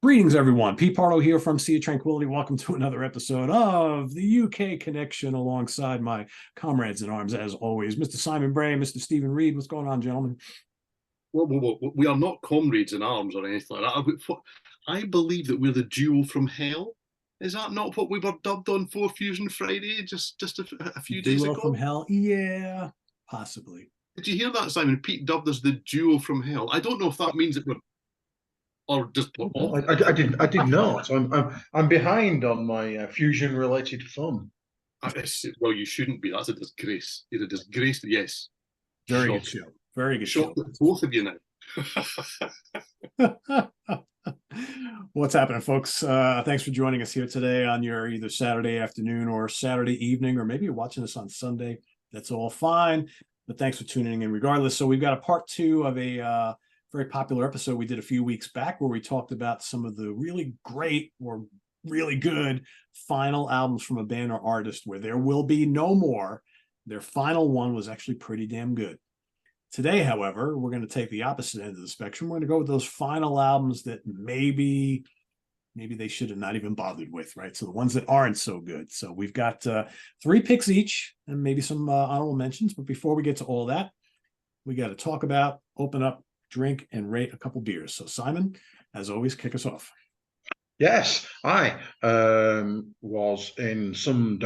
Greetings, everyone. Pete Pardo here from Sea of Tranquility. Welcome to another episode of the UK Connection alongside my comrades in arms, as always, Mr. Simon Bray, Mr. Steven Reid. What's going on, gentlemen? We are not comrades in arms or anything like that. I believe that we're the duo from hell. Is that not what we were dubbed on for Fusion Friday just a few days Duo from ago? hell? Yeah, possibly. Did you hear that, Simon? Pete dubbed us the duo from hell. I don't know if that means that we're or just Well, I did not. I'm behind on my fusion related fun. well, you shouldn't be. That's a disgrace. You're a disgrace. Yes. Very Shock. good show. Very good Shock show. both of you now. What's happening, folks? Thanks for joining us here today on your either Saturday afternoon or Saturday evening, or maybe you're watching this on Sunday. That's all fine. But thanks for tuning in regardless. So we've got a part two of a very popular episode we did a few weeks back where we talked about some of the really great or really good final albums from a band or artist where there will be no more. Their final one was actually pretty damn good. Today, however, we're going to take the opposite end of the spectrum. We're going to go with those final albums that maybe they should have not even bothered with, right? So the ones that aren't so good. So we've got three picks each and maybe some honorable mentions. But before we get to all that, we got to talk about, open up, drink, and rate a couple beers. So Simon, as always, kick us off. Yes, I was in some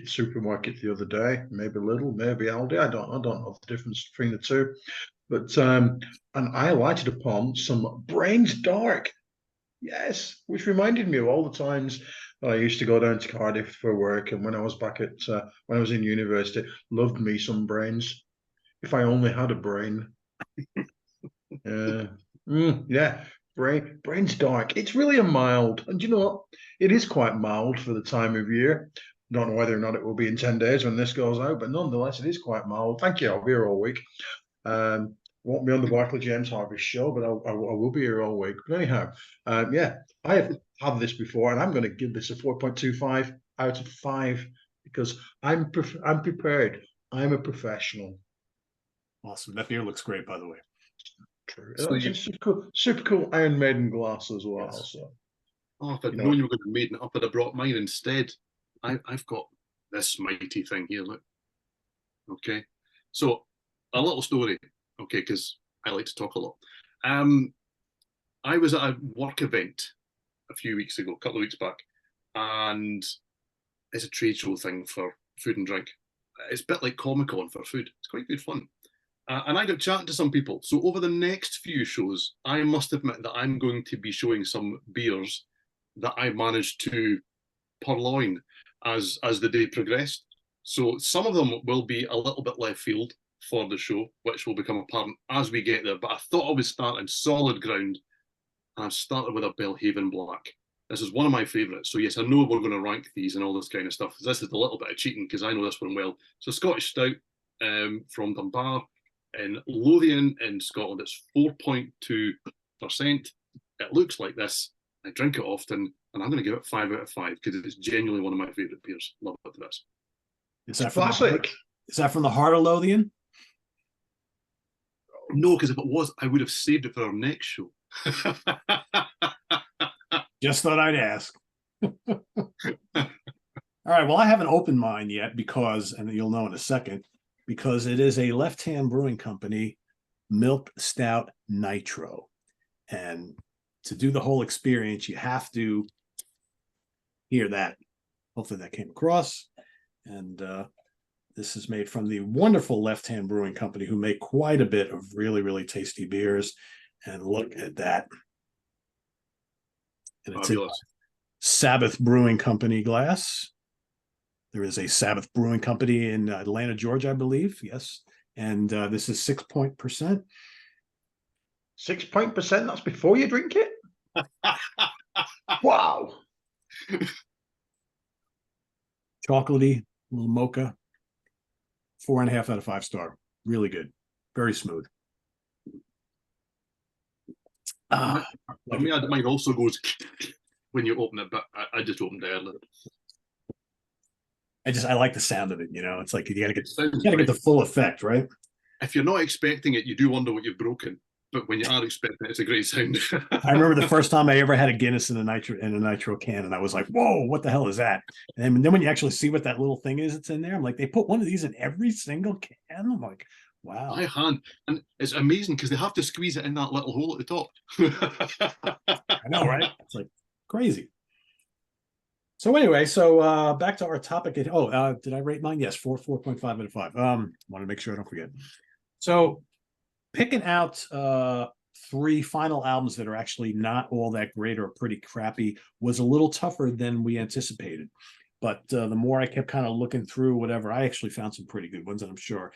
supermarket the other day. Maybe Lidl, maybe Aldi. I don't know the difference between the two. But and I lighted upon some Brains Dark. Yes, which reminded me of all the times I used to go down to Cardiff for work, and when I was back at when I was in university, loved me some Brains. If I only had a brain. Yeah, Brain's Dark. It's really a mild, and you know what? It is quite mild for the time of year. Don't know whether or not it will be in 10 days when this goes out, but nonetheless, it is quite mild. Thank you. I'll be here all week. Won't be on the Barclay James Harvest show, but I will be here all week. But anyhow, yeah, I have had this before, and I'm going to give this a 4.25 out of 5 because I'm prepared. I'm a professional. Awesome. That beer looks great, by the way. True. So it's super cool Iron Maiden glass as well. Yes. So, if I'd known you were going to be maiden it up, I'd have brought mine instead. I've got this mighty thing here. Look. Okay. So, a little story. Okay, because I like to talk a lot. I was at a work event a couple of weeks back, and it's a trade show thing for food and drink. It's a bit like Comic-Con for food. It's quite good fun. And I got chatting to some people. So over the next few shows, I must admit that I'm going to be showing some beers that I managed to purloin as the day progressed. So some of them will be a little bit left field for the show, which will become apparent as we get there. But I thought I would start on solid ground, and I've started with a Belhaven Black. This is one of my favourites. So yes, I know we're going to rank these and all this kind of stuff. This is a little bit of cheating because I know this one well. So Scottish Stout from Dunbar in Lothian in Scotland. It's 4.2%. It looks like this. I drink it often, and I'm going to give it 5 out of 5 because it's genuinely one of my favourite beers. Love it for this. Is that classic. Is that from the heart of Lothian? No, because if it was, I would have saved it for our next show. Just thought I'd ask. All right. Well, I haven't opened mine yet because, and you'll know in a second, because it is a Left Hand Brewing Company Milk Stout Nitro. And to do the whole experience, you have to hear that. Hopefully that came across. And this is made from the wonderful Left Hand Brewing Company, who make quite a bit of really, really tasty beers. And look at that. And it's a Sabbath Brewing Company glass. There is a Sabbath Brewing Company in Atlanta, Georgia, I believe. Yes. And this is 6%. 6%? That's before you drink it? Wow. Chocolatey, little mocha. 4.5 out of 5 star. Really good. Very smooth. Mine also goes when you open it, but I just opened it earlier. I like the sound of it. It's like you gotta get the full effect, right? If you're not expecting it, you do wonder what you've broken. but when you are expecting it, it's a great sound. I remember the first time I ever had a Guinness in a nitro can, and I was like, "Whoa, what the hell is that?" And then when you actually see what that little thing is, it's in there. I'm like, they put one of these in every single can. I'm like, wow. By hand, and it's amazing because they have to squeeze it in that little hole at the top. I know, right? It's like crazy. So anyway, so back to our topic. Did I rate mine? Yes, 4.5 out of 5. Want to make sure I don't forget. So picking out 3 final albums that are actually not all that great or pretty crappy was a little tougher than we anticipated. But the more I kept kind of looking through whatever, I actually found some pretty good ones, and I'm sure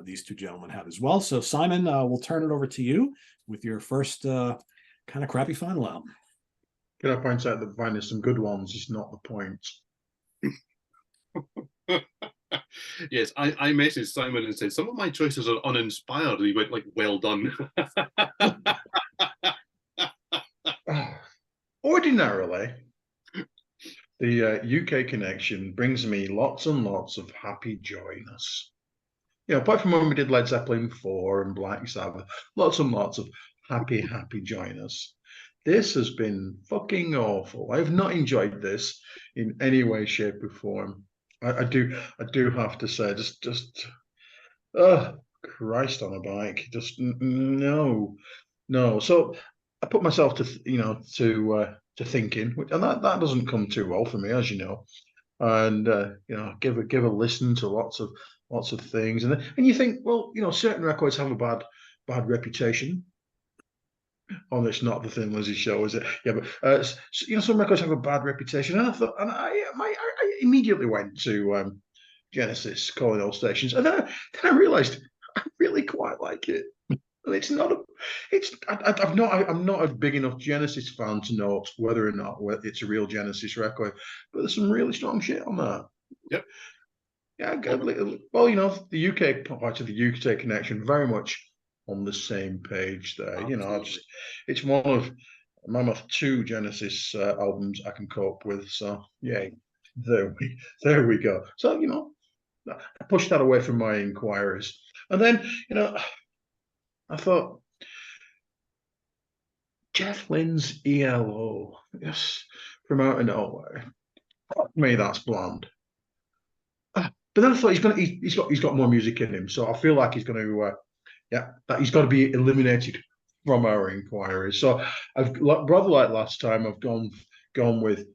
these 2 gentlemen have as well. So Simon, we'll turn it over to you with your first kind of crappy final album. Can I point out that finding some good ones is not the point? Yes, I messaged Simon and said some of my choices are uninspired. He went like, "Well done." Ordinarily, the UK connection brings me lots and lots of happy joyness. Apart from when we did Led Zeppelin 4 and Black Sabbath, lots and lots of happy joyness. This has been fucking awful. I have not enjoyed this in any way, shape, or form. I do have to say, Christ on a bike, just no. So I put myself to thinking, and that doesn't come too well for me, as you know. And give a listen to lots of things, and you think, well, certain records have a bad reputation. Oh, it's not the Thin Lizzy show, is it? Yeah, but some records have a bad reputation, and I immediately went to Genesis, calling all stations, and then I realised I really quite like it. And it's not I'm not a big enough Genesis fan to know whether or not it's a real Genesis record, but there's some really strong shit on that. Yep. Yeah, well, the UK part of the UK connection very much on the same page there. It's one of Mammoth 2 Genesis albums I can cope with. So yeah, there we go. So I pushed that away from my inquiries, and then I thought Jeff Lynne's ELO, yes, from out of nowhere. For me, that's bland. But then I thought he's got more music in him, so I feel like he's going to that he's got to be eliminated from our inquiries. So I've rather like last time, I've gone with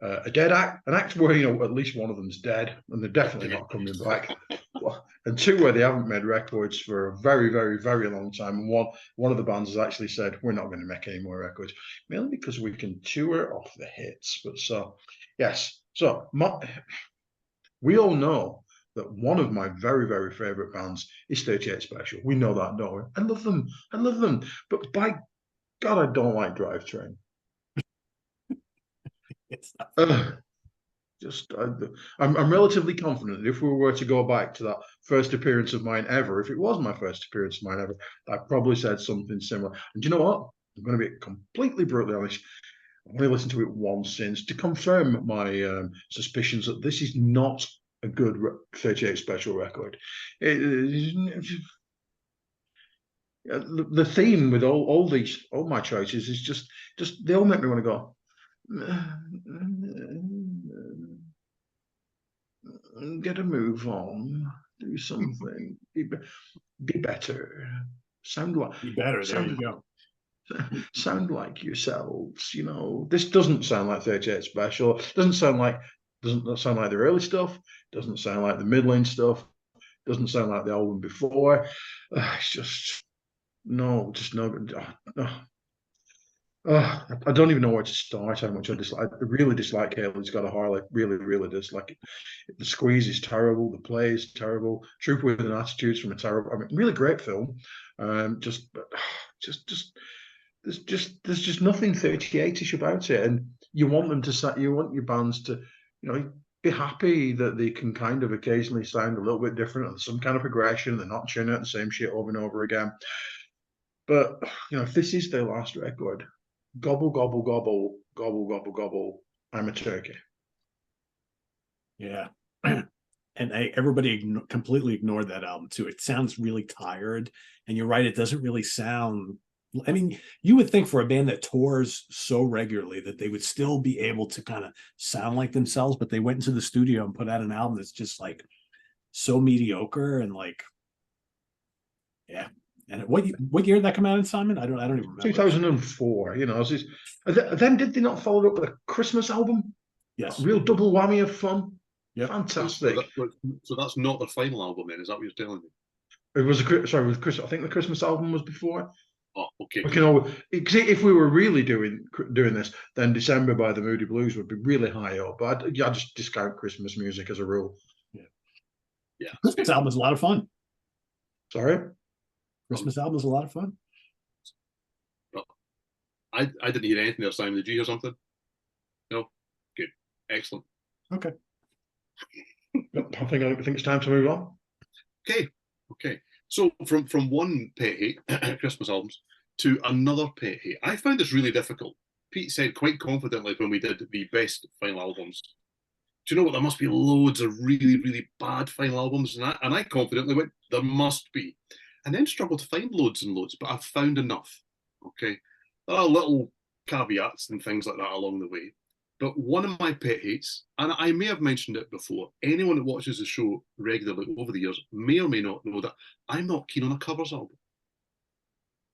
a dead act, an act where at least one of them's dead and they're definitely not coming back, and 2 where they haven't made records for a very, very, very long time. And one of the bands has actually said we're not going to make any more records, mainly because we can tour off the hits. But yes, we all know that one of my very, very favorite bands is 38 Special. We know that, don't we? I love them. But by God, I don't like Drivetrain. It's not I'm relatively confident that if we were to go back to that first appearance of mine ever, if it was my first appearance of mine ever, I probably said something similar. And you know what? I'm going to be completely brutally honest. I've only listened to it once since to confirm my suspicions that this is not a good 38 Special record. The theme with all my choices is just they all make me want to go, get a move on, do something, be better, sound like be better. There you go. Sound like yourselves. This doesn't sound like 38 Special. Doesn't sound like the early stuff. Doesn't sound like the middling stuff. Doesn't sound like the album before. It's just no good. I don't even know where to start. How much I dislike. I really dislike Haley's Got a Harley. Really, really dislike it. The Squeeze is terrible. The Play is terrible. Trooper with an Attitude's from a terrible. Really great film. There's just nothing 38ish about it, and you want your bands to be happy that they can kind of occasionally sound a little bit different and some kind of progression. They're not churning out the same shit over and over again. But if this is their last record, gobble gobble gobble gobble gobble gobble, I'm a turkey. Yeah. And everybody completely ignored that album too. It sounds really tired, and you're right, it doesn't really sound I mean, you would think for a band that tours so regularly that they would still be able to kind of sound like themselves, but they went into the studio and put out an album that's just like so mediocre and like, yeah. And what year did that come out in, Simon? I don't even remember. 2004. Then did they not follow it up with a Christmas album? Yes. A real double whammy of fun. Yep. Fantastic. So that's not their final album, then? Is that what you're telling me? It was with Chris. I think the Christmas album was before. Oh, okay. We can always, if we were really doing this, then December by the Moody Blues would be really high up. But I just discount Christmas music as a rule. Yeah. Christmas album is a lot of fun. Sorry? Christmas album is a lot of fun. Well, I didn't hear anything there, Simon. Did you hear something? No? Good. Excellent. Okay. I think it's time to move on. Okay. So from one pet hate, Christmas albums, to another pet hate. I found this really difficult. Pete said quite confidently when we did the best final albums, do you know what? There must be loads of really, really bad final albums. And I confidently went, there must be. And then struggled to find loads and loads, but I've found enough. Okay. There are little caveats and things like that along the way. But one of my pet hates, and I may have mentioned it before, anyone that watches the show regularly over the years may or may not know that I'm not keen on a covers album.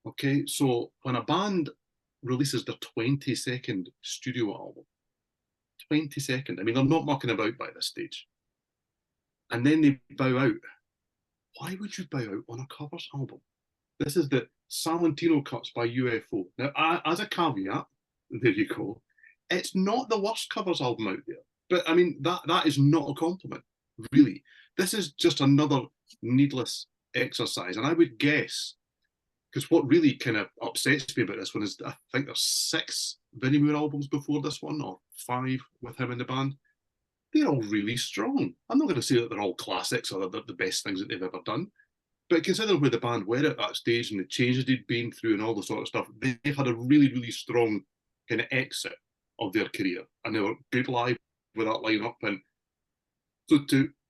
Okay, so when a band releases their 22nd studio album, 22nd, I mean, they're not mucking about by this stage, and then they bow out. Why would you bow out on a covers album? This is the Salentino cuts by UFO. Now, as a caveat, there you go. It's not the worst covers album out there, but I mean that is not a compliment, really. This is just another needless exercise, and I would guess, because what really kind of upsets me about this one is I think there's 6 Vinnie Moore albums before this one, or 5 with him in the band. They're all really strong. I'm not going to say that they're all classics or they're the best things that they've ever done, but considering where the band were at that stage and the changes they'd been through and all the sort of stuff, they've had a really, really strong kind of exit of their career, and they were good live with that lineup. And so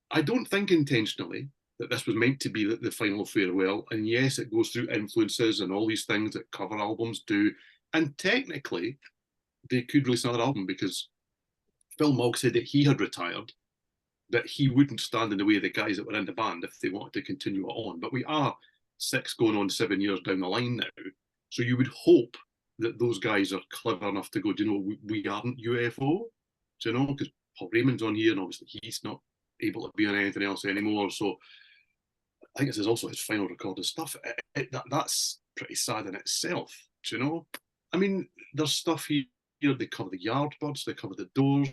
I don't think intentionally that this was meant to be the final farewell. And yes, it goes through influences and all these things that cover albums do. And technically, they could release another album because Phil Mogg said that he had retired, that he wouldn't stand in the way of the guys that were in the band if they wanted to continue it on. But we are 6 going on 7 years down the line now. So you would hope that those guys are clever enough to go, do you know, we aren't UFO, do you know, because Paul Raymond's on here and obviously he's not able to be on anything else anymore. So I think this is also his final recorded stuff. That's pretty sad in itself, do you know? I mean, there's stuff here, they cover the Yardbirds, they cover the Doors,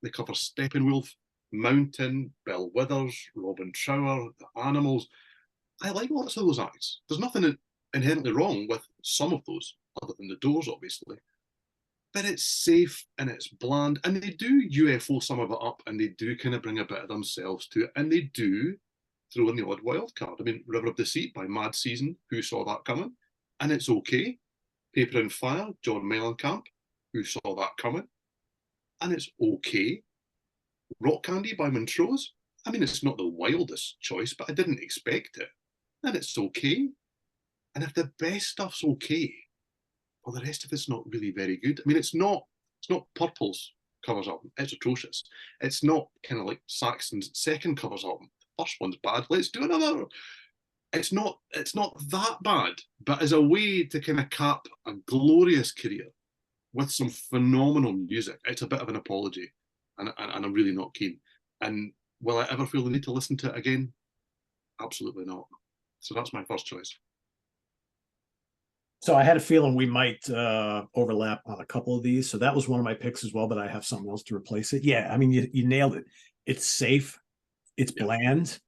they cover Steppenwolf, Mountain, Bill Withers, Robin Trower, the Animals. I like lots of those acts. There's nothing inherently wrong with some of those, other than the Doors, obviously. But it's safe and it's bland, and they do UFO some of it up, and they do kind of bring a bit of themselves to it, and they do throw in the odd wild card. I mean, River of Deceit by Mad Season, who saw that coming? And it's okay. Paper and Fire, John Mellencamp, who saw that coming? And it's okay. Rock Candy by Montrose, I mean, it's not the wildest choice, but I didn't expect it. And it's okay. And if the best stuff's okay, well, the rest of it's not really very good. I mean, it's not Purple's covers album. It's atrocious. It's not kind of like Saxon's second covers album. The first one's bad. Let's do another. It's not that bad, but as a way to kind of cap a glorious career with some phenomenal music, it's a bit of an apology, and I'm really not keen. And will I ever feel the need to listen to it again? Absolutely not. So that's my first choice. So I had a feeling we might overlap on a couple of these. So that was one of my picks as well, but I have something else to replace it. Yeah, I mean, you nailed it. It's safe, it's bland,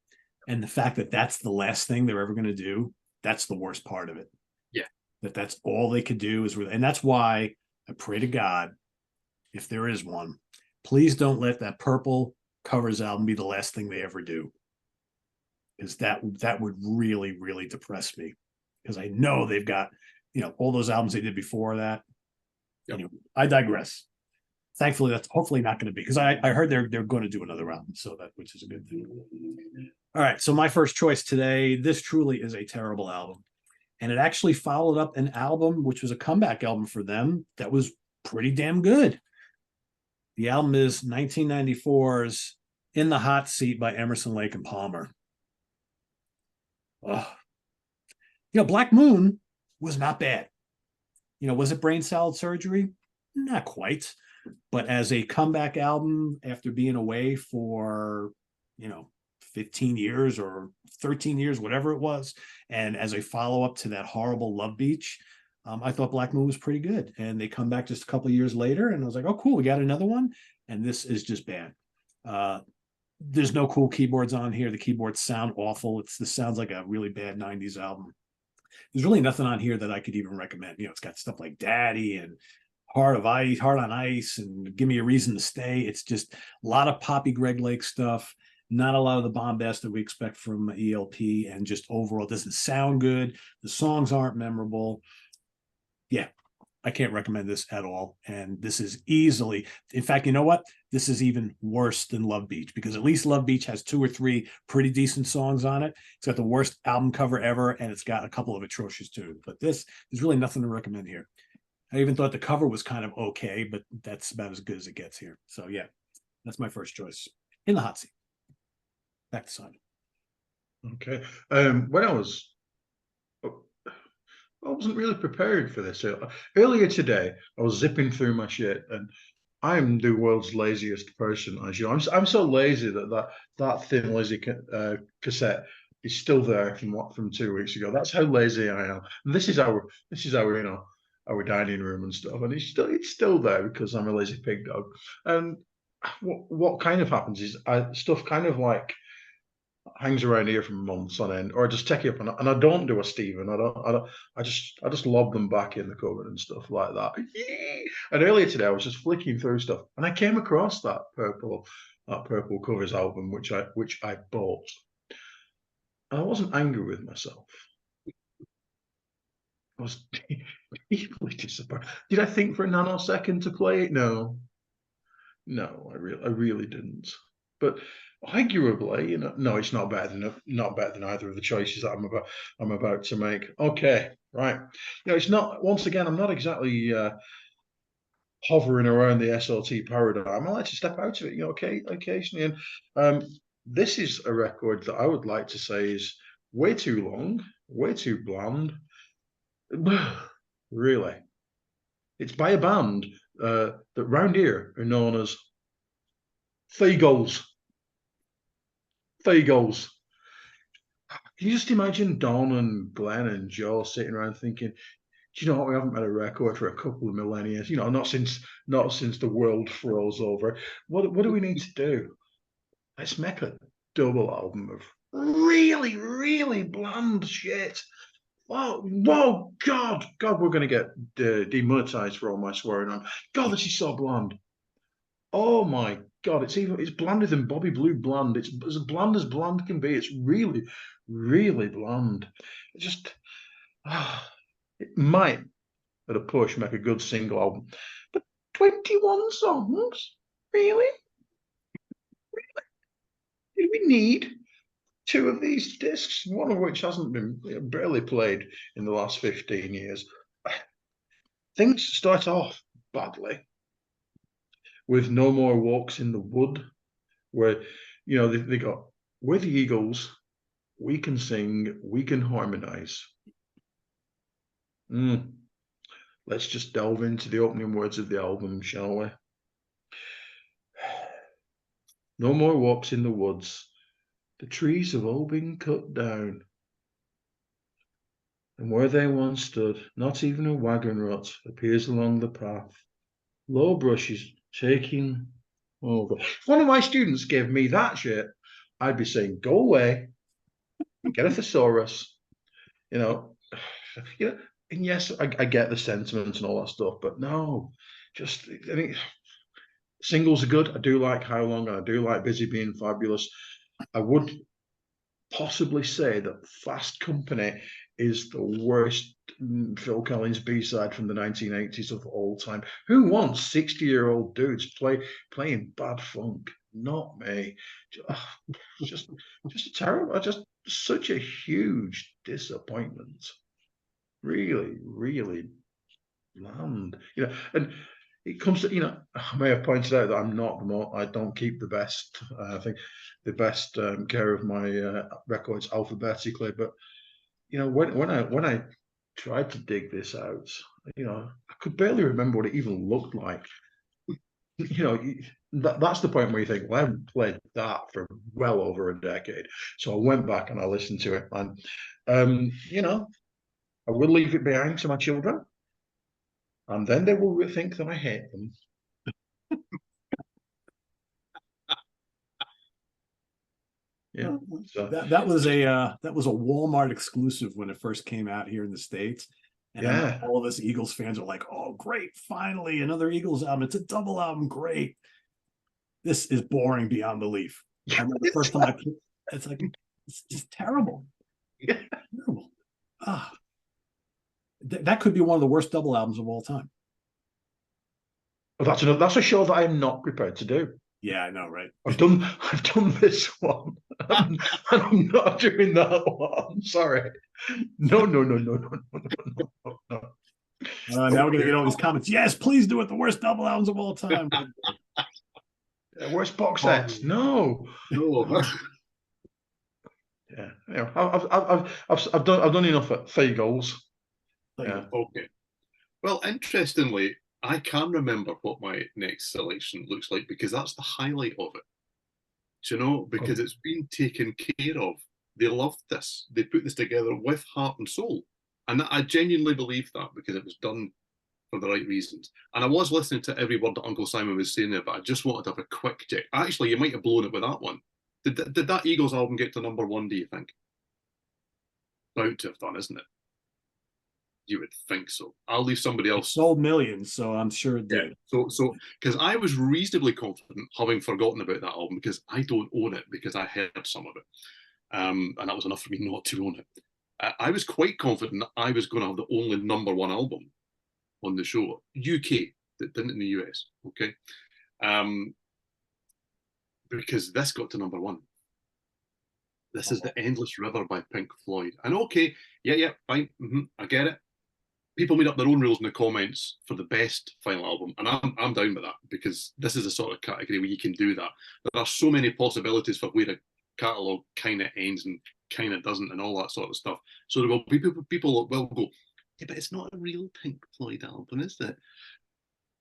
and the fact that that's the last thing they're ever going to do, that's the worst part of it. Yeah. That's all they could do is, and that's why I pray to God, if there is one, please don't let that Purple covers album be the last thing they ever do. Because that would really, really depress me. Because I know they've got, all those albums they did before that. Yep. Anyway, I digress. Thankfully, that's hopefully not going to be, because I heard they're going to do another album, so which is a good thing. All right, so my first choice today, this truly is a terrible album. And it actually followed up an album, which was a comeback album for them, that was pretty damn good. The album is 1994's In the Hot Seat by Emerson, Lake and Palmer. Oh. Black Moon was not bad. Was it brain salad surgery? Not quite. But as a comeback album after being away for, 15 years or 13 years, whatever it was, and as a follow-up to that horrible Love Beach, I thought Black Moon was pretty good. And they come back just a couple of years later, and I was like, oh, cool, we got another one. And this is just bad. There's no cool keyboards on here. The keyboards sound awful. This sounds like a really bad 90s album. There's really nothing on here that I could even recommend. It's got stuff like Daddy and Heart on Ice and Give Me a Reason to Stay. It's just a lot of poppy Greg Lake stuff, not a lot of the bombast that we expect from ELP, and just overall it doesn't sound good. The songs aren't memorable. Yeah, I can't recommend this at all. And this is easily, in fact, you know what? This is even worse than Love Beach, because at least Love Beach has 2 or 3 pretty decent songs on it. It's got the worst album cover ever, and it's got a couple of atrocious tunes. But there's really nothing to recommend here. I even thought the cover was kind of okay, but that's about as good as it gets here. So yeah, that's my first choice. In the Hot Seat. Back to Simon. Okay. When I wasn't really prepared for this. Earlier today, I was zipping through my shit, and I'm the world's laziest person, as you know. I'm so lazy that Thin Lizzy cassette is still there from 2 weeks ago. That's how lazy I am. And this is our our dining room and stuff, and it's still there because I'm a lazy pig dog. And what kind of happens is stuff kind of like hangs around here for months on end, or I just take it up and I don't do a Steven. I just lob them back in the cupboard and stuff like that. And earlier today I was just flicking through stuff, and I came across that purple covers album, which I bought. And I wasn't angry with myself. I was deeply disappointed. Did I think for a nanosecond to play it? No, I really didn't. But arguably, no, it's not better than either of the choices that I'm about to make. Okay, right. It's not. Once again, I'm not exactly hovering around the SLT paradigm. I like to step out of it, occasionally. And this is a record that I would like to say is way too long, way too bland. Really, it's by a band that round here are known as Seagulls. Can you just imagine Don and Glenn and Joe sitting around thinking, do you know what? We haven't made a record for a couple of millennia. Not since the world froze over. What do we need to do? Let's make a double album of really, really bland shit. Whoa, God, we're going to get demonetized for all my swearing on. God, this is so bland. Oh my God, it's blander than Bobby Blue bland. It's as bland can be. It's really, really bland. It might, at a push, make a good single album. But 21 songs? Really? Did we need 2 of these discs, one of which hasn't been barely played in the last 15 years? Things start off badly with No More Walks in the Wood, where, they got, we're the Eagles, we can sing, we can harmonize. Let's just delve into the opening words of the album, shall we? No more walks in the woods. The trees have all been cut down. And where they once stood, not even a wagon rut appears along the path. Low bushes taking over. If one of my students gave me that shit, I'd be saying, go away, get a thesaurus, and yes, I get the sentiments and all that stuff, but no, I think singles are good. I do like How Long, and I do like Busy Being Fabulous. I would possibly say that Fast Company is the worst Phil Collins B-side from the 1980s of all time. Who wants 60-year-old dudes playing bad funk? Not me. Just terrible. Just such a huge disappointment. really, really bland. And it comes to, I may have pointed out that I don't keep the best. I think the best care of my records alphabetically. But when I tried to dig this out, I could barely remember what it even looked like. That's the point where you think, well, I haven't played that for well over a decade. So I went back and I listened to it, and I will leave it behind to my children, and then they will think that I hate them. Yeah, so that was a Walmart exclusive when it first came out here in the States. And yeah, all of us Eagles fans are like, "Oh, great! Finally, another Eagles album. It's a double album. Great." This is boring beyond belief. I remember the first time it's like, it's just terrible. Yeah. Terrible. That could be one of the worst double albums of all time. Well, that's a show that I'm not prepared to do. Yeah, I know, right? I've done this one, and I'm not doing that one. Sorry. No. Now we're gonna get all these comments. Yes, please do it. The worst double albums of all time. Worst box sets? No. Yeah, I've done enough at 3 goals. Yeah. Okay. Well, interestingly, I can remember what my next selection looks like because that's the highlight of it. Do you know? Because it's been taken care of. They loved this. They put this together with heart and soul. And I genuinely believe that because it was done for the right reasons. And I was listening to every word that Uncle Simon was saying there, but I just wanted to have a quick check. Actually, you might have blown it with that one. Did that Eagles album get to #1, do you think? Bound to have done, isn't it? You would think so. I'll leave somebody else. It sold millions, so I'm sure it did. Yeah. So because I was reasonably confident, having forgotten about that album, because I don't own it because I heard some of it, and that was enough for me not to own it. I was quite confident that I was going to have the only #1 album on the show, UK, that didn't in the US. Okay, because this got to #1. This is The Endless River by Pink Floyd. And okay, yeah, fine, I get it. People made up their own rules in the comments for the best final album, and I'm down with that because this is a sort of category where you can do that. There are so many possibilities for where a catalogue kind of ends and kind of doesn't, and all that sort of stuff. So there will be people that will go, yeah, but it's not a real Pink Floyd album, is it?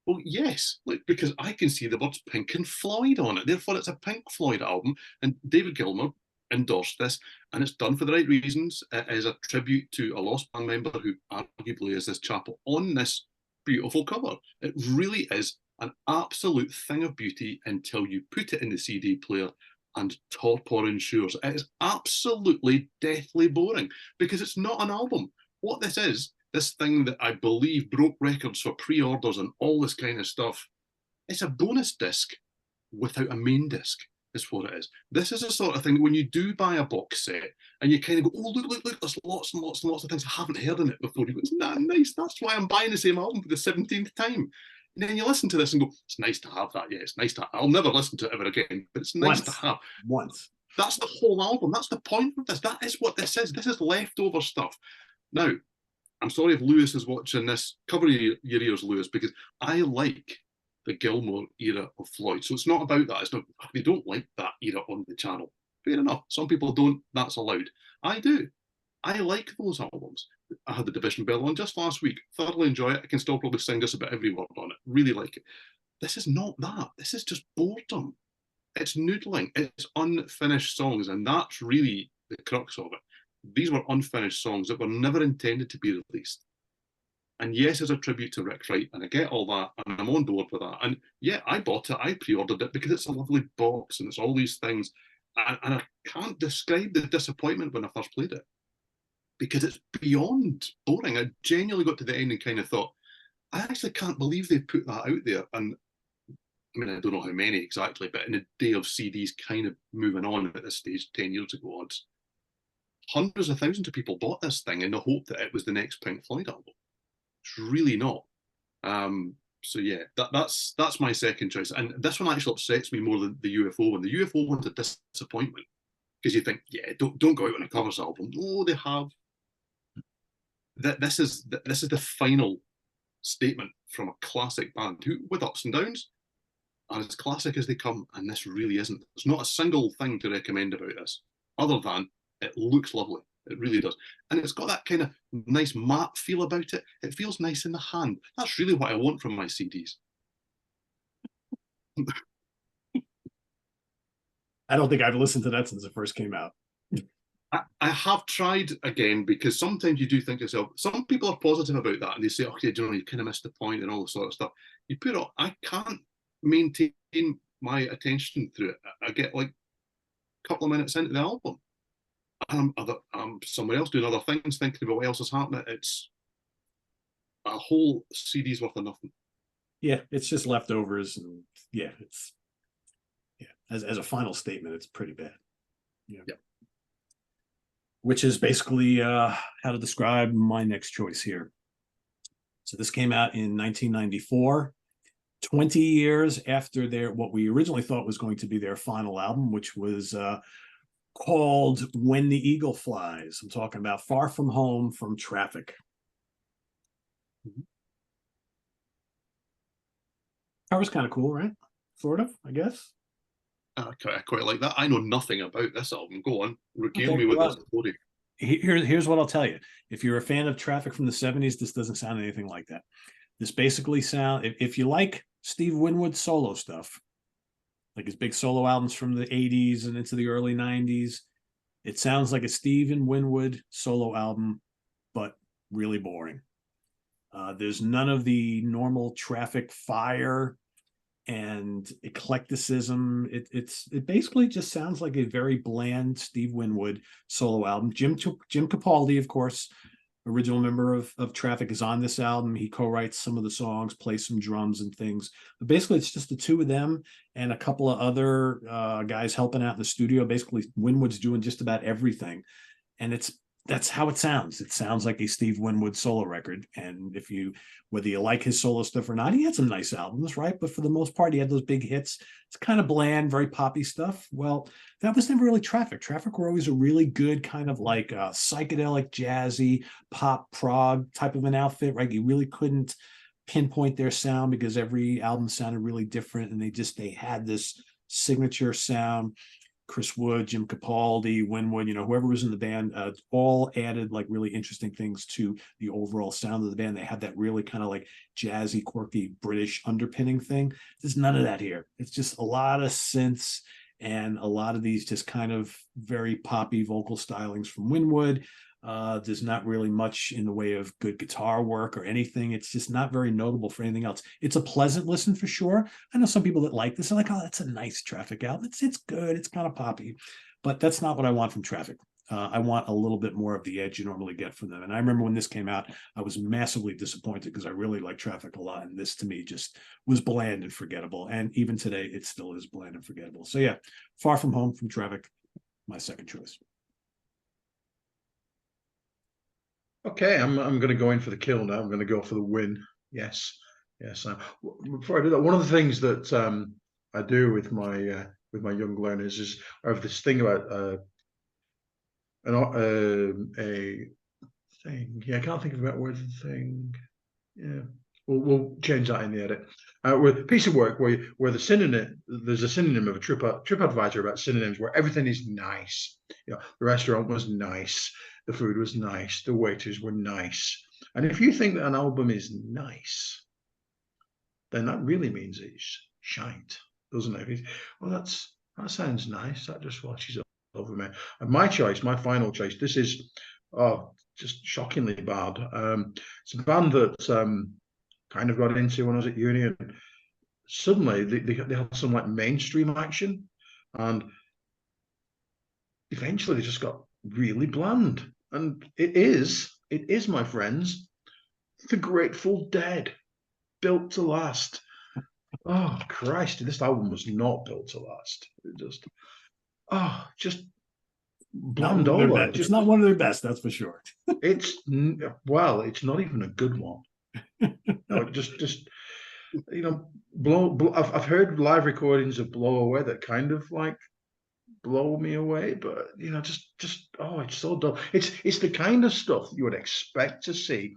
Well, yes, because I can see the words Pink and Floyd on it. Therefore, it's a Pink Floyd album, and David Gilmour endorsed this, and it's done for the right reasons. It is a tribute to a lost band member who arguably is this chapel on this beautiful cover. It really is an absolute thing of beauty until you put it in the CD player and torpor ensures. It is absolutely deathly boring because it's not an album. What this is, this thing that I believe broke records for pre-orders and all this kind of stuff, it's a bonus disc without a main disc. Is what it is. This is the sort of thing that when you do buy a box set and you kind of go, oh, look, there's lots and lots and lots of things I haven't heard in it before. You go, isn't that nice? That's why I'm buying the same album for the 17th time. And then you listen to this and go, it's nice to have that. Yeah, it's nice to have. I'll never listen to it ever again, but it's nice to have. Once. That's the whole album. That's the point of this. That is what this is. This is leftover stuff. Now, I'm sorry if Lewis is watching this. Cover your ears, Lewis, because I like the Gilmour era of Floyd. So it's not about that. It's not, they don't like that era on the channel. Fair enough. Some people don't. That's allowed. I do. I like those albums. I had the Division Bell on just last week. Thoroughly enjoy it. I can still probably sing just about every word on it. Really like it. This is not that. This is just boredom. It's noodling. It's unfinished songs. And that's really the crux of it. These were unfinished songs that were never intended to be released. And yes, it's a tribute to Rick Wright, and I get all that, and I'm on board with that. And yeah, I bought it, I pre-ordered it because it's a lovely box and it's all these things. And I can't describe the disappointment when I first played it because it's beyond boring. I genuinely got to the end and kind of thought, I actually can't believe they put that out there. And I mean, I don't know how many exactly, but in a day of CDs kind of moving on at this stage 10 years ago, odds, hundreds of thousands of people bought this thing in the hope that it was the next Pink Floyd album. It's really not. So yeah, that's my second choice, and this one actually upsets me more than the UFO one. The UFO one's a disappointment because you think, yeah, don't go out on a covers album. No, they have. this is the final statement from a classic band who, with ups and downs, are as classic as they come, and this really isn't. There's not a single thing to recommend about this, other than it looks lovely. It really does. And it's got that kind of nice matte feel about it. It feels nice in the hand. That's really what I want from my CDs. I don't think I've listened to that since it first came out. I have tried again, because sometimes you do think to yourself, some people are positive about that and they say, okay, you kind of missed the point and all this sort of stuff. You put it on, I can't maintain my attention through it. I get like a couple of minutes into the album. I'm somewhere else doing other things, thinking about what else is happening. It's a whole CD's worth of nothing. Yeah, it's just leftovers, and as a final statement, it's pretty bad. Yeah. Which is basically how to describe my next choice here. So this came out in 1994, 20 years after what we originally thought was going to be their final album, which was called When the Eagle Flies. I'm talking about Far From Home from Traffic. Cover's kind of cool, right? Sort of, I guess. I quite like that. I know nothing about this album. Go on, regale me with this story. Here's what I'll tell you. If you're a fan of Traffic from the 70s, this doesn't sound anything like that. This basically if you like Steve Winwood solo stuff, like his big solo albums from the 80s and into the early 90s, it sounds like a Steven Winwood solo album, but really boring. There's none of the normal Traffic fire and eclecticism. It basically just sounds like a very bland Steve Winwood solo album. Jim Capaldi, of course, original member of Traffic, is on this album. He co-writes some of the songs, plays some drums and things. But basically, it's just the two of them and a couple of other guys helping out in the studio. Basically, Winwood's doing just about everything, and that's how it sounds. It sounds like a Steve Winwood solo record. And whether you like his solo stuff or not, he had some nice albums, right? But for the most part, he had those big hits. It's kind of bland, very poppy stuff. Well, that was never really Traffic. Traffic were always a really good kind of like psychedelic, jazzy, pop prog type of an outfit, right? You really couldn't pinpoint their sound because every album sounded really different. And they had this signature sound. Chris Wood, Jim Capaldi, Winwood, whoever was in the band, all added like really interesting things to the overall sound of the band. They had that really kind of like jazzy, quirky British underpinning thing. There's none of that here. It's just a lot of synths and a lot of these just kind of very poppy vocal stylings from Winwood. There's not really much in the way of good guitar work or anything. It's just not very notable for anything else. It's a pleasant listen for sure. I know some people that like this are like, oh, that's a nice Traffic album. It's good. It's kind of poppy, but that's not what I want from Traffic. I want a little bit more of the edge you normally get from them. And I remember when this came out, I was massively disappointed because I really like Traffic a lot. And this to me just was bland and forgettable. And even today, it still is bland and forgettable. So yeah, Far From Home from Traffic, my second choice. Okay, I'm going to go in for the kill now. I'm going to go for the win. Yes. Before I do that, one of the things that I do with my young learners is I have this thing about a thing. Yeah, I can't think of that word. Thing. Yeah, we'll change that in the edit. With a piece of work where there's a synonym of a TripAdvisor about synonyms where everything is nice. The restaurant was nice. The food was nice. The waiters were nice. And if you think that an album is nice, then that really means it's shite, doesn't it? Well, that sounds nice. That just washes over me. And my final choice, this is just shockingly bad. It's a band that kind of got into when I was at uni, and suddenly they had some like mainstream action, and eventually they just got really bland. And it is, my friends, the Grateful Dead, built to last. Oh Christ, this album was not built to last. It just bland all over. It's not one of their best, that's for sure. It's not even a good one. No, just blow. I've heard live recordings of Blow Away that kind of like blow me away, but just oh, it's so dull. It's the kind of stuff you would expect to see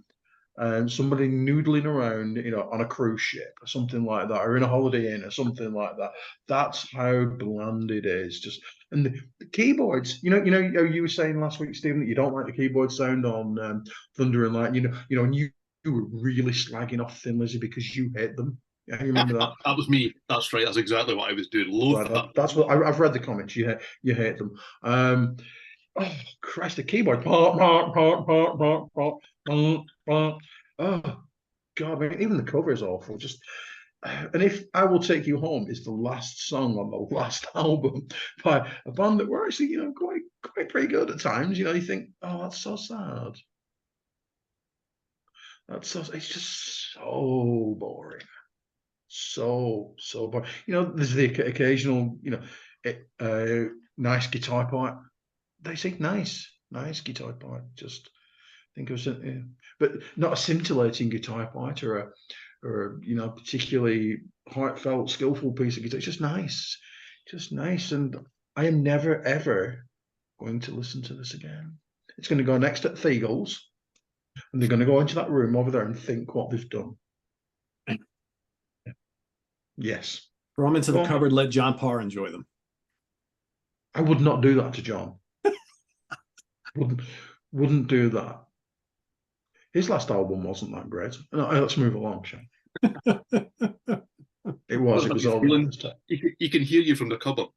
somebody noodling around, on a cruise ship or something like that, or in a Holiday Inn or something like that. That's how bland it is. And the keyboards, you were saying last week, Stephen, that you don't like the keyboard sound on Thunder and Light. And you were really slagging off Thin Lizzy because you hate them. Yeah, you remember that? That was me. That's right. That's exactly what I was doing. Right, that's what I've read the comments. You hate them. Oh Christ, the keyboard. Oh God, I mean, even the cover is awful. And if I Will Take You Home is the last song on the last album by a band that were actually, quite pretty good at times, you think, oh, that's so sad. It's just so boring. So boring. There's the occasional, nice guitar part. They say nice guitar part. Just think of something, but not a scintillating guitar part or a particularly heartfelt, skillful piece of guitar. It's just nice. And I am never ever going to listen to this again. It's going to go next at Thegels, and they're going to go into that room over there and think what they've done. Yes. Throw them into the cupboard. Let John Parr enjoy them. I would not do that to John. Wouldn't do that. His last album wasn't that great. No, let's move along, Sean. It was all. He can hear you from the cupboard.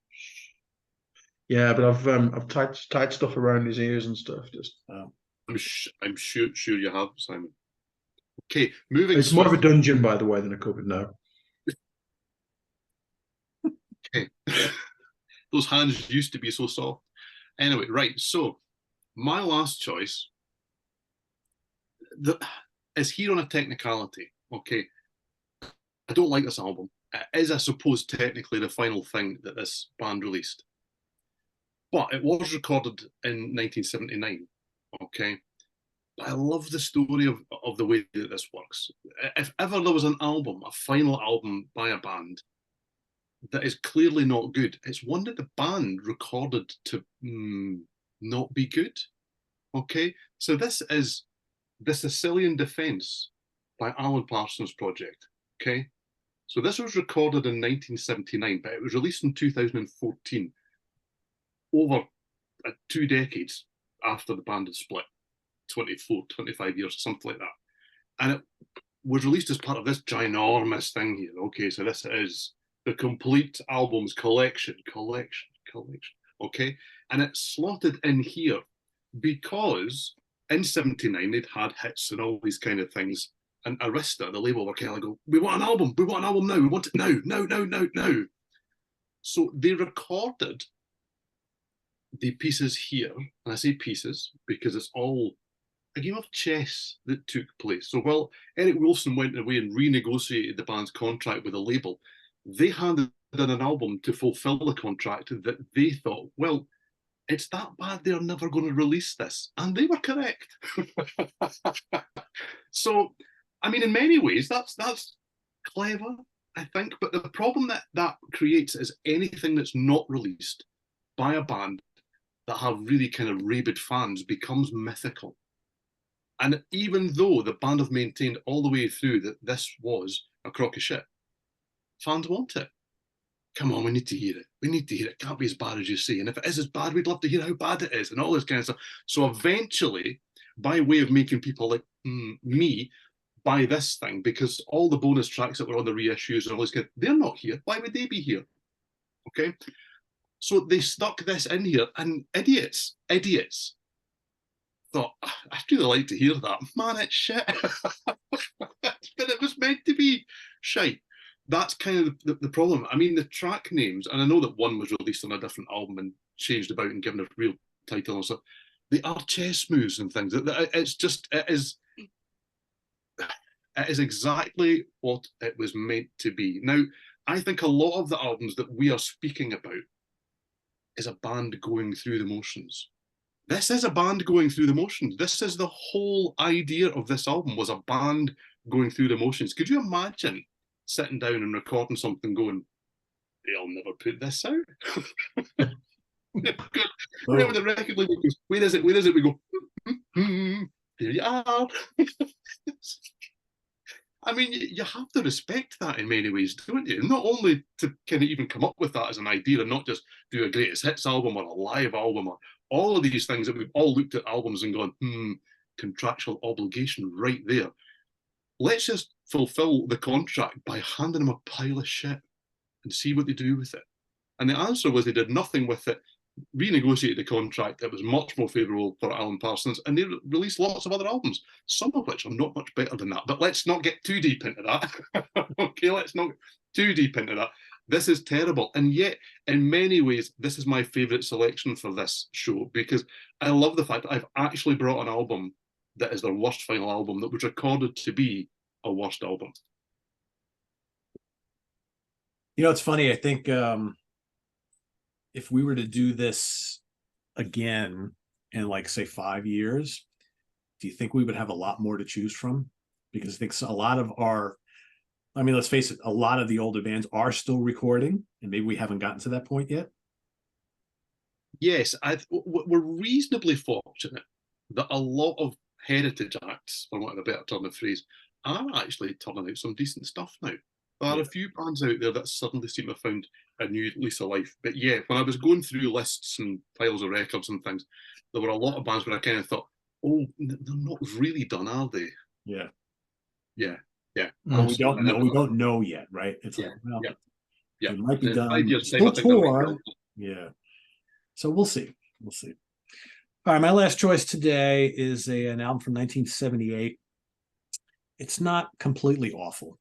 Yeah, but I've tied stuff around his ears and stuff. Just. I'm sure you have, Simon. Okay, moving. It's more of a dungeon, by the way, than a cupboard now. Okay. Those hands used to be so soft. Anyway, right. So my last choice is here on a technicality. Okay. I don't like this album. It is, I suppose, technically the final thing that this band released. But it was recorded in 1979. Okay. But I love the story of the way that this works. If ever there was an album, a final album by a band that is clearly not good, it's one that the band recorded to not be good. Okay. So this is The Sicilian Defense by Alan Parsons Project. Okay. So this was recorded in 1979, but it was released in 2014, over 2 decades after the band had split, 25 years, something like that. And it was released as part of this ginormous thing here. Okay, so this is the complete albums collection. Okay, and it's slotted in here because in 79 they'd had hits and all these kind of things. And Arista, the label, were kind of like, we want an album now, we want it now. So they recorded the pieces here, and I say pieces because it's all a game of chess that took place. So while Eric Wilson went away and renegotiated the band's contract with the label, they handed in an album to fulfill the contract that they thought, well, it's that bad they're never going to release this. And they were correct. So, I mean, in many ways, that's clever, I think. But the problem that creates is anything that's not released by a band that have really kind of rabid fans becomes mythical. And even though the band have maintained all the way through that this was a crock of shit, fans want it. Come on, we need to hear it. It can't be as bad as you say. And if it is as bad, we'd love to hear how bad it is and all this kind of stuff. So eventually, by way of making people like me buy this thing, because all the bonus tracks that were on the reissues and all this kind, they're not here. Why would they be here? Okay. So they stuck this in here, and idiots thought, I'd really like to hear that. Man, it's shit. But it was meant to be shite. That's kind of the problem. I mean, the track names, and I know that one was released on a different album and changed about and given a real title and stuff. They are chess moves and things. It is exactly what it was meant to be. Now, I think a lot of the albums that we are speaking about is a band going through the motions. This is a band going through the motions. This is the whole idea of this album, was a band going through the motions. Could you imagine sitting down and recording something going, they'll never put this out? Whenever the record label goes, where is it? Where is it? We go, there you are. I mean, you have to respect that in many ways, don't you? Not only to kind of even come up with that as an idea and not just do a greatest hits album or a live album or all of these things that we've all looked at albums and gone, contractual obligation right there. Let's just fulfill the contract by handing them a pile of shit and see what they do with it. And the answer was they did nothing with it, renegotiated the contract that was much more favourable for Alan Parsons, and they released lots of other albums, some of which are not much better than that. But let's not get too deep into that. Okay, let's not get too deep into that. This is terrible. And yet, in many ways, this is my favourite selection for this show, because I love the fact that I've actually brought an album that is their worst final album that was recorded to be a worst album. You know, it's funny. I think if we were to do this again in, like, say, 5 years, do you think we would have a lot more to choose from? Because I think a lot of let's face it, a lot of the older bands are still recording, and maybe we haven't gotten to that point yet. Yes, we're reasonably fortunate that a lot of heritage acts, for want of a better turn of phrase, are actually turning out some decent stuff now. There are a few bands out there that suddenly seem to have found a new lease of life. But yeah, when I was going through lists and piles of records and things, there were a lot of bands where I kind of thought, oh, they're not really done, are they? Yeah. Well, we don't know yet, right? It's yeah, like, well, yeah. It might be done. 5 years time, Still I think that might tour. Yeah. So we'll see. All right, my last choice today is an album from 1978. It's not completely awful.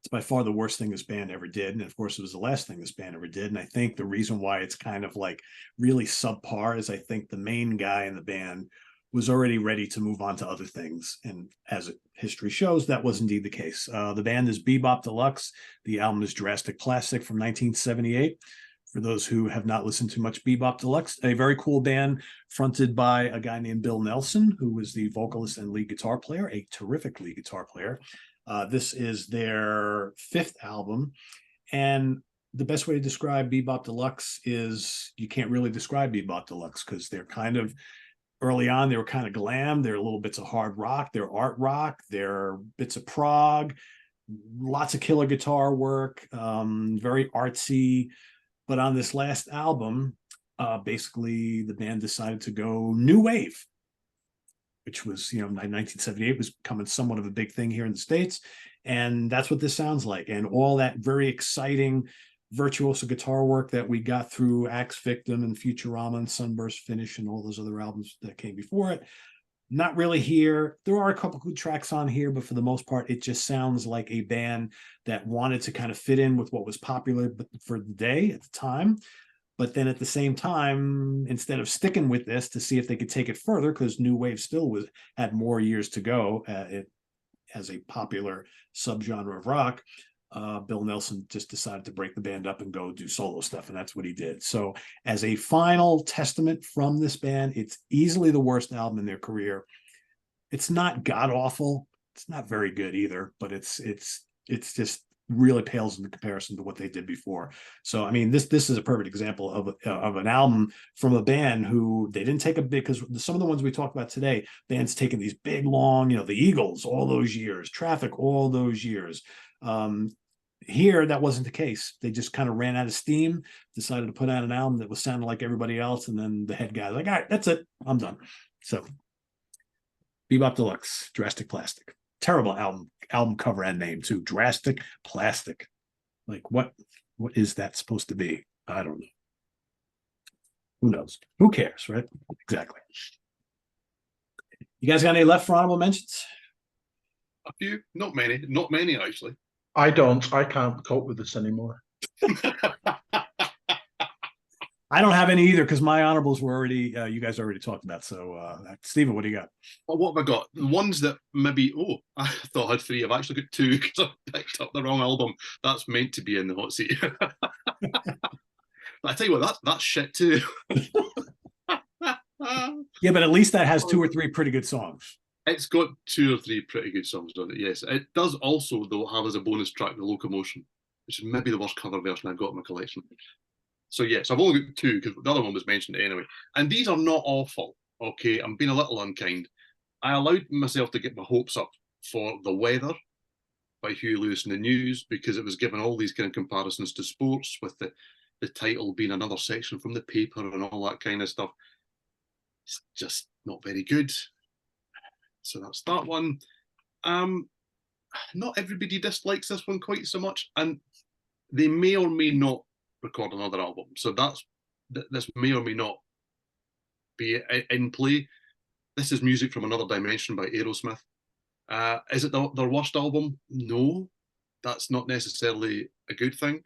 It's by far the worst thing this band ever did. And of course, it was the last thing this band ever did. And I think the reason why it's kind of like really subpar is I think the main guy in the band was already ready to move on to other things. And as history shows, that was indeed the case. The band is Bebop Deluxe. The album is Drastic Plastic from 1978. For those who have not listened to much Bebop Deluxe, a very cool band fronted by a guy named Bill Nelson, who was the vocalist and lead guitar player, a terrific lead guitar player. This is their 5th album. And the best way to describe Bebop Deluxe is you can't really describe Bebop Deluxe because they're kind of, early on, they were kind of glam. They're little bits of hard rock. They're art rock. They're bits of prog, lots of killer guitar work, very artsy. But on this last album, basically the band decided to go new wave, which was, 1978 was becoming somewhat of a big thing here in the States. And that's what this sounds like. And all that very exciting virtuoso guitar work that we got through Axe Victim and Futurama and Sunburst Finish and all those other albums that came before it, not really here. There are a couple good tracks on here, but for the most part, it just sounds like a band that wanted to kind of fit in with what was popular for the day at the time. But then at the same time, instead of sticking with this to see if they could take it further, because new wave still had more years to go as a popular subgenre of rock, Bill Nelson just decided to break the band up and go do solo stuff, and that's what he did. So as a final testament from this band, it's easily the worst album in their career. It's not god-awful. It's not very good either, but it's just really pales in comparison to what they did before. So, I mean, this is a perfect example of an album from a band who they didn't take a big, because some of the ones we talked about today, bands taking these big, long, the Eagles, all those years, Traffic, all those years. Here, that wasn't the case. They just kind of ran out of steam, decided to put out an album that was sounding like everybody else, and then the head guy was like, all right, that's it, I'm done. So Bebop Deluxe, Drastic Plastic. Terrible album cover and name too. Drastic Plastic. Like what is that supposed to be? I don't know. Who knows? Who cares, right? Exactly. You guys got any left for honorable mentions? A few, not many actually. I don't. I can't cope with this anymore. I don't have any either because my honorables were already, you guys already talked about. So, Steven, what do you got? Well, what have I got? The ones that maybe, I thought I had 3. I've actually got 2 because I picked up the wrong album. That's meant to be in the hot seat. But I tell you what, that's shit too. Yeah, but at least that has 2 or 3 pretty good songs. It's got 2 or 3 pretty good songs on it, yes. It does also, though, have as a bonus track The Locomotion, which is maybe the worst cover version I've got in my collection. So yes, I've only got two because the other one was mentioned anyway. And these are not awful. Okay, I'm being a little unkind. I allowed myself to get my hopes up for The Weather by Huey Lewis and the News because it was given all these kind of comparisons to sports, with the title being another section from the paper and all that kind of stuff. It's just not very good. So that's that one. Not everybody dislikes this one quite so much, and they may or may not record another album. So this may or may not be in play. This is Music from Another Dimension by Aerosmith. Is it their worst album? No, that's not necessarily a good thing.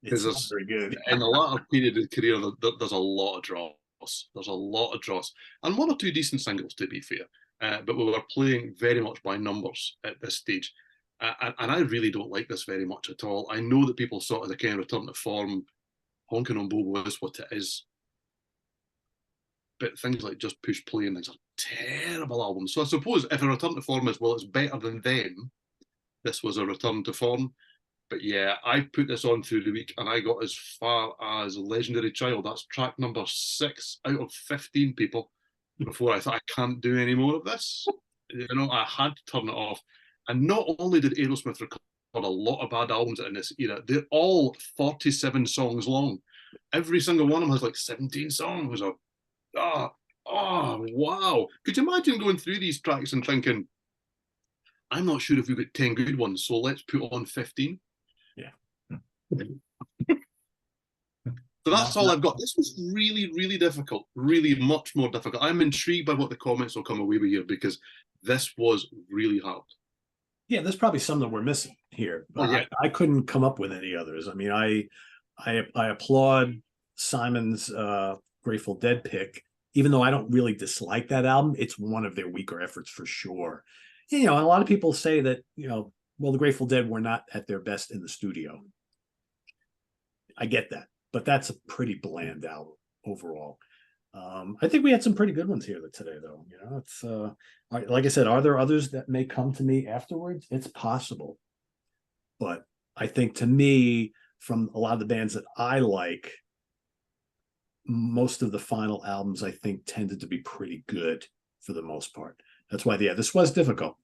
It's not very good. In the latter period of the career, there's a lot of dross. There's a lot of dross, and one or two decent singles, to be fair. But we were playing very much by numbers at this stage. And I really don't like this very much at all. I know that people sort of the kind of return to form, Honking on Bobo is what it is. But things like Just Push Play and things are terrible albums. So I suppose if a return to form is, well, it's better than them, this was a return to form. But yeah, I put this on through the week and I got as far as Legendary Child. That's track number 6 out of 15, people, before I thought I can't do any more of this. I had to turn it off. And not only did Aerosmith record a lot of bad albums in this era, they're all 47 songs long. Every single one of them has like 17 songs. Oh, wow. Could you imagine going through these tracks and thinking, I'm not sure if we've got 10 good ones, so let's put on 15? Yeah. So that's all I've got. This was really, really difficult, really much more difficult. I'm intrigued by what the comments will come away with here because this was really hard. Yeah, there's probably some that we're missing here. But yeah. I couldn't come up with any others. I mean, I applaud Simon's Grateful Dead pick, even though I don't really dislike that album. It's one of their weaker efforts for sure. And a lot of people say that, well, the Grateful Dead were not at their best in the studio. I get that, but that's a pretty bland album overall. I think we had some pretty good ones here today, though. It's like I said, are there others that may come to me afterwards? It's possible, but I think to me, from a lot of the bands that I like, most of the final albums I think tended to be pretty good for the most part. That's why, this was difficult.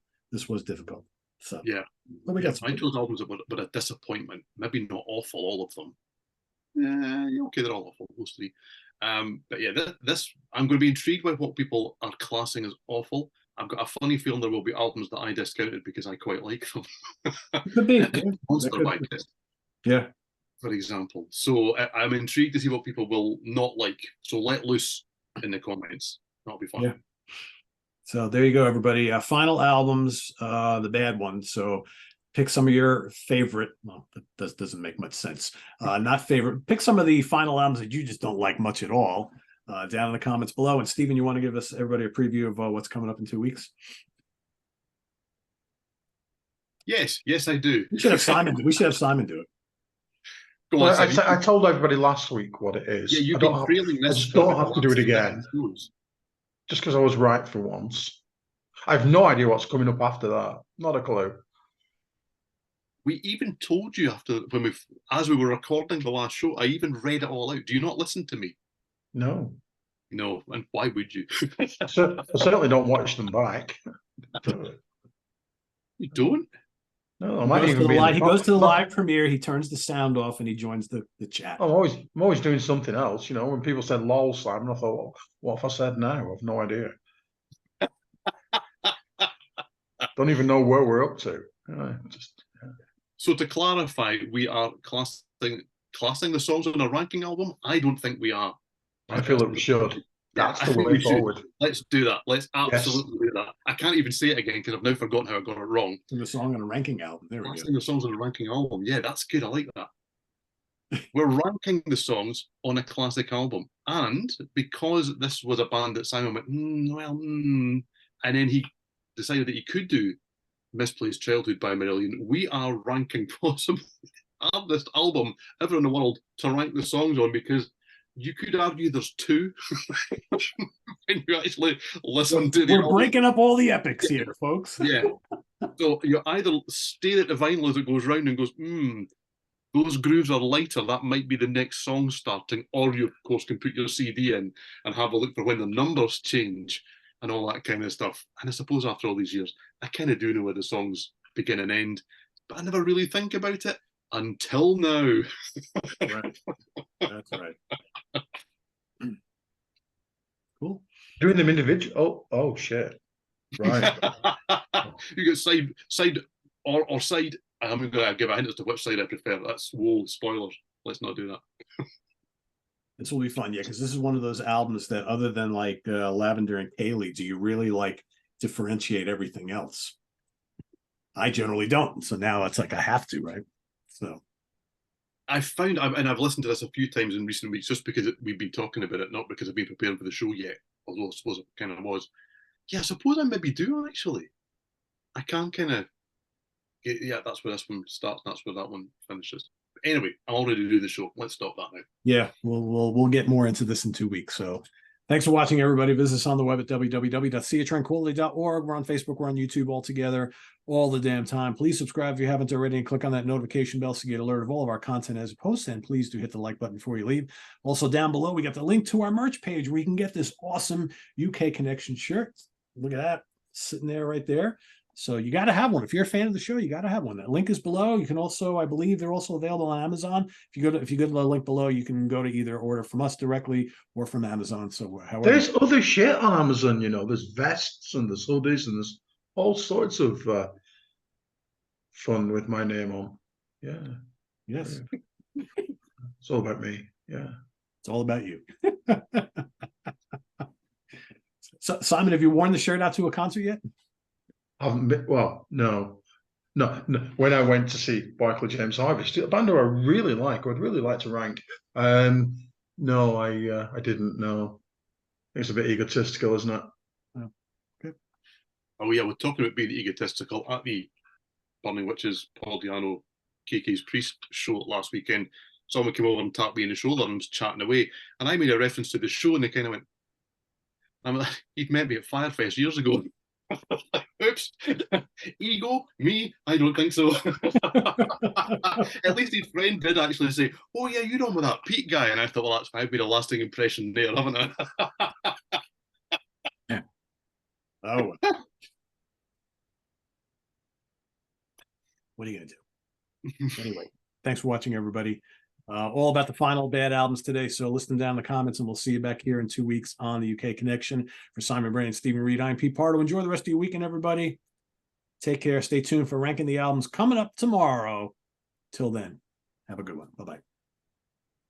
So yeah, but we got I chose albums that were a disappointment. Maybe not awful, all of them. Okay, they're all awful, those three. But yeah, this I'm going to be intrigued by what people are classing as awful. I've got a funny feeling there will be albums that I discounted because I quite like them. Could be. Monster by Kiss, yeah, for example. So I'm intrigued to see what people will not like. So let loose in the comments. That'll be fun. Yeah. So there you go, everybody. Final albums, the bad ones. So pick some of your favorite. Well, that doesn't make much sense. Not favorite. Pick some of the final albums that you just don't like much at all. Down in the comments below. And Steven, you want to give everybody a preview of what's coming up in 2 weeks? Yes, I do. We should have Simon do it. Go on, I told everybody last week what it is. Yeah, you I just don't have to do it again. Just because I was right for once. I have no idea what's coming up after that. Not a clue. We even told you as we were recording the last show, I even read it all out. Do you not listen to me? No. No, and why would you? I certainly don't watch them back. You don't? No, I might even be. He goes to the live premiere. He turns the sound off and he joins the chat. I'm always doing something else. When people said "lol, Simon," I thought, what if I said now? I have no idea. Don't even know where we're up to. So to clarify, we are classing the songs on a ranking album. I don't think we are. I feel that we should. That's the way forward. Let's do that. Let's absolutely do that. I can't even say it again because I've now forgotten how I got it wrong. The song on a ranking album. There we go. The songs on a ranking album. Yeah, that's good. I like that. We're ranking the songs on a classic album. And because this was a band that Simon went, and then he decided that he could do Misplaced Childhood by Marillion, we are ranking possibly the hardest album ever in the world to rank the songs on, because you could argue there's two when you actually listen to the album. We're breaking up all the epics here, folks. Yeah. So you either stare at the vinyl as it goes round and goes, those grooves are lighter, that might be the next song starting, or you, of course, can put your CD in and have a look for when the numbers change and all that kind of stuff. And I suppose after all these years, I kind of do know where the songs begin and end, but I never really think about it until now. Right. That's right. Cool. Doing them individual. Oh shit. Right. You get side or side. I'm going to give a hint as to which side I prefer. That's spoilers. Let's not do that. This will be fun, yeah, because this is one of those albums that, other than like Lavender and Kaylee, do you really like differentiate everything else? I generally don't. So now it's like I have to, right? So I found, and I've listened to this a few times in recent weeks, just because we've been talking about it, not because I've been preparing for the show yet, although I suppose it kind of was. Yeah, I suppose I maybe do, actually. I can kind of, yeah, that's where this one starts, and that's where that one finishes. But anyway, I'm already doing the show. Let's stop that now. yeah, we'll get more into this in 2 weeks. So thanks for watching, everybody. Visit us on the web at www.seatranquility.org. We're on Facebook. We're on YouTube all together all the damn time. Please subscribe if you haven't already and click on that notification bell so you get alert of all of our content as it posts. And please do hit the like button before you leave. Also, down below, we got the link to our merch page where you can get this awesome UK Connection shirt. Look at that sitting there right there. So you got to have one. If you're a fan of the show, you got to have one. That link is below. You can also, I believe, they're also available on Amazon. If you go to the link below, you can go to either order from us directly or from Amazon. So however, there's other shit on Amazon, you know. There's vests and there's hoodies and there's all sorts of fun with my name on. Yeah. Yes. It's all about me. Yeah. It's all about you. So, Simon, have you worn the shirt out to a concert yet? Haven't been, well, no. When I went to see Michael James Harvest, a band who I really like, I'd really like to rank. No, I didn't know. It's a bit egotistical, isn't it? Oh, okay. Oh yeah, we're talking about being egotistical at the Burning Witches, Paul Diano, KK's Priest show last weekend. Someone came over and tapped me in the shoulder and was chatting away, and I made a reference to the show, and they kind of went, "I'm like, you'd met me at Firefest years ago." Oops, ego, me? I don't think so. At least his friend did actually say, "Oh yeah, you're on with that Pete guy," and I thought, well, I've made a lasting impression there, haven't I? Yeah. Oh. What are you gonna do? Anyway, thanks for watching, everybody. All about the final bad albums today. So listen down in the comments, and we'll see you back here in 2 weeks on the UK Connection. For Simon Bray and Steven Reid, I'm Pete Pardo. Enjoy the rest of your weekend, everybody. Take care. Stay tuned for ranking the albums coming up tomorrow. Till then, have a good one. Bye-bye.